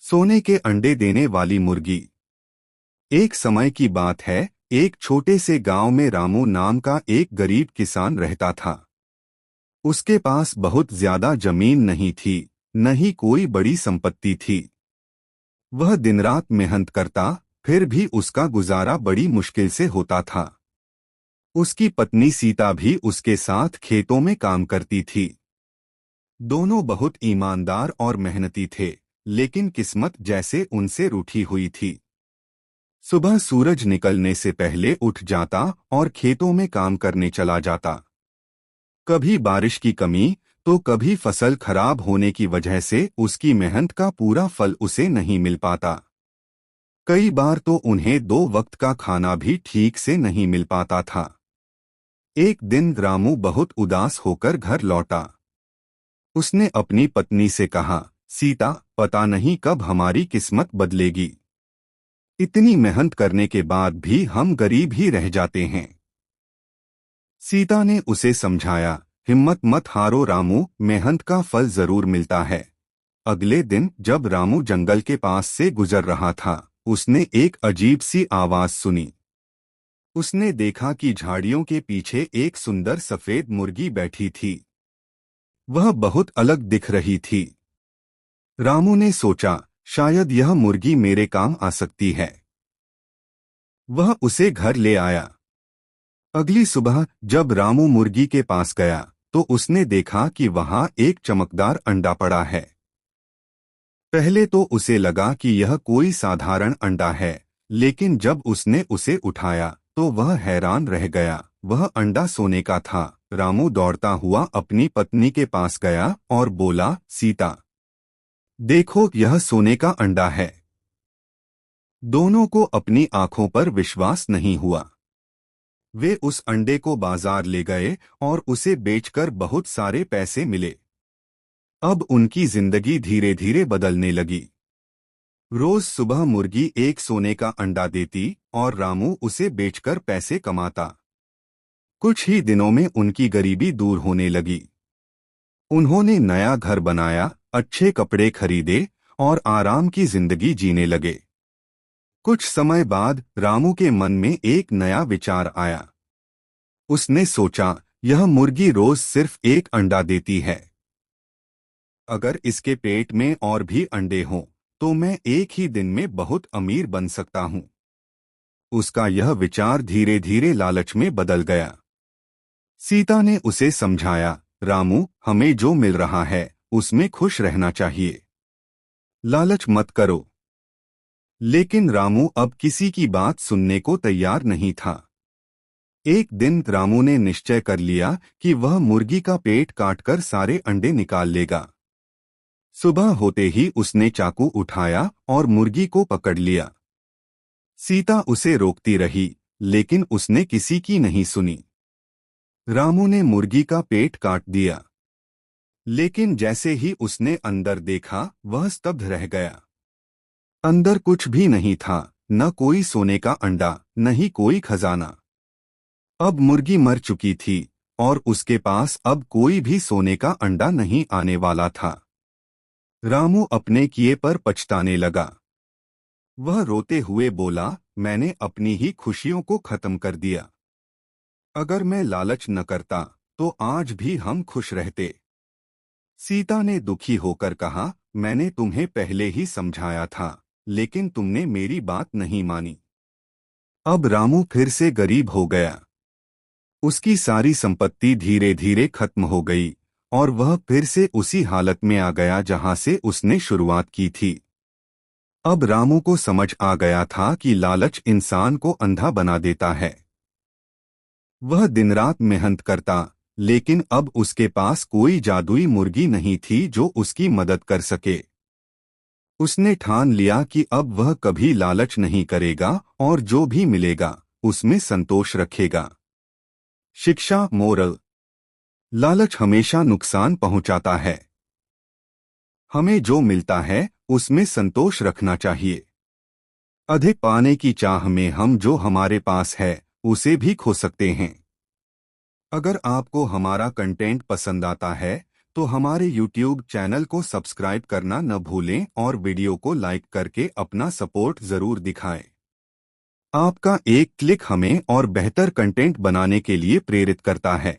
सोने के अंडे देने वाली मुर्गी। एक समय की बात है, एक छोटे से गांव में रामू नाम का एक गरीब किसान रहता था। उसके पास बहुत ज्यादा जमीन नहीं थी, न ही कोई बड़ी संपत्ति थी। वह दिन रात मेहनत करता, फिर भी उसका गुजारा बड़ी मुश्किल से होता था। उसकी पत्नी सीता भी उसके साथ खेतों में काम करती थी। दोनों बहुत ईमानदार और मेहनती थे, लेकिन किस्मत जैसे उनसे रूठी हुई थी। सुबह सूरज निकलने से पहले उठ जाता और खेतों में काम करने चला जाता। कभी बारिश की कमी, तो कभी फसल खराब होने की वजह से उसकी मेहनत का पूरा फल उसे नहीं मिल पाता। कई बार तो उन्हें 2 वक्त का खाना भी ठीक से नहीं मिल पाता था। एक दिन रामू बहुत उदास होकर घर लौटा। उसने अपनी पत्नी से कहा, सीता, पता नहीं कब हमारी किस्मत बदलेगी। इतनी मेहनत करने के बाद भी हम गरीब ही रह जाते हैं। सीता ने उसे समझाया, हिम्मत मत हारो रामू, मेहनत का फल जरूर मिलता है। अगले दिन जब रामू जंगल के पास से गुजर रहा था, उसने एक अजीब सी आवाज सुनी। उसने देखा कि झाड़ियों के पीछे एक सुंदर सफेद मुर्गी बैठी थी। वह बहुत अलग दिख रही थी। रामू ने सोचा, शायद यह मुर्गी मेरे काम आ सकती है। वह उसे घर ले आया। अगली सुबह जब रामू मुर्गी के पास गया, तो उसने देखा कि वहां एक चमकदार अंडा पड़ा है। पहले तो उसे लगा कि यह कोई साधारण अंडा है, लेकिन जब उसने उसे उठाया तो वह हैरान रह गया। वह अंडा सोने का था। रामू दौड़ता हुआ अपनी पत्नी के पास गया और बोला, सीता, देखो, यह सोने का अंडा है। दोनों को अपनी आंखों पर विश्वास नहीं हुआ। वे उस अंडे को बाजार ले गए और उसे बेचकर बहुत सारे पैसे मिले। अब उनकी जिंदगी धीरे धीरे बदलने लगी। रोज सुबह मुर्गी एक सोने का अंडा देती और रामू उसे बेचकर पैसे कमाता। कुछ ही दिनों में उनकी गरीबी दूर होने लगी। उन्होंने नया घर बनाया, अच्छे कपड़े खरीदे और आराम की जिंदगी जीने लगे। कुछ समय बाद रामू के मन में एक नया विचार आया। उसने सोचा, यह मुर्गी रोज सिर्फ एक अंडा देती है। अगर इसके पेट में और भी अंडे हों, तो मैं एक ही दिन में बहुत अमीर बन सकता हूं। उसका यह विचार धीरे धीरे लालच में बदल गया। सीता ने उसे समझाया, रामू, हमें जो मिल रहा है उसमें खुश रहना चाहिए। लालच मत करो। लेकिन रामू अब किसी की बात सुनने को तैयार नहीं था। एक दिन रामू ने निश्चय कर लिया कि वह मुर्गी का पेट काटकर सारे अंडे निकाल लेगा। सुबह होते ही उसने चाकू उठाया और मुर्गी को पकड़ लिया। सीता उसे रोकती रही, लेकिन उसने किसी की नहीं सुनी। रामू ने मुर्गी का पेट काट दिया, लेकिन जैसे ही उसने अंदर देखा, वह स्तब्ध रह गया। अंदर कुछ भी नहीं था, न कोई सोने का अंडा, न ही कोई खजाना। अब मुर्गी मर चुकी थी और उसके पास अब कोई भी सोने का अंडा नहीं आने वाला था। रामू अपने किए पर पछताने लगा। वह रोते हुए बोला, मैंने अपनी ही खुशियों को खत्म कर दिया। अगर मैं लालच न करता तो आज भी हम खुश रहते। सीता ने दुखी होकर कहा, मैंने तुम्हें पहले ही समझाया था, लेकिन तुमने मेरी बात नहीं मानी। अब रामू फिर से गरीब हो गया। उसकी सारी संपत्ति धीरे धीरे खत्म हो गई और वह फिर से उसी हालत में आ गया जहां से उसने शुरुआत की थी। अब रामू को समझ आ गया था कि लालच इंसान को अंधा बना देता है। वह दिन रात मेहनत करता, लेकिन अब उसके पास कोई जादुई मुर्गी नहीं थी जो उसकी मदद कर सके। उसने ठान लिया कि अब वह कभी लालच नहीं करेगा और जो भी मिलेगा उसमें संतोष रखेगा। शिक्षा, मोरल। लालच हमेशा नुकसान पहुंचाता है। हमें जो मिलता है उसमें संतोष रखना चाहिए। अधिक पाने की चाह में हम जो हमारे पास है उसे भी खो सकते हैं। अगर आपको हमारा कंटेंट पसंद आता है तो हमारे YouTube चैनल को सब्सक्राइब करना न भूलें और वीडियो को लाइक करके अपना सपोर्ट जरूर दिखाएं। आपका एक क्लिक हमें और बेहतर कंटेंट बनाने के लिए प्रेरित करता है।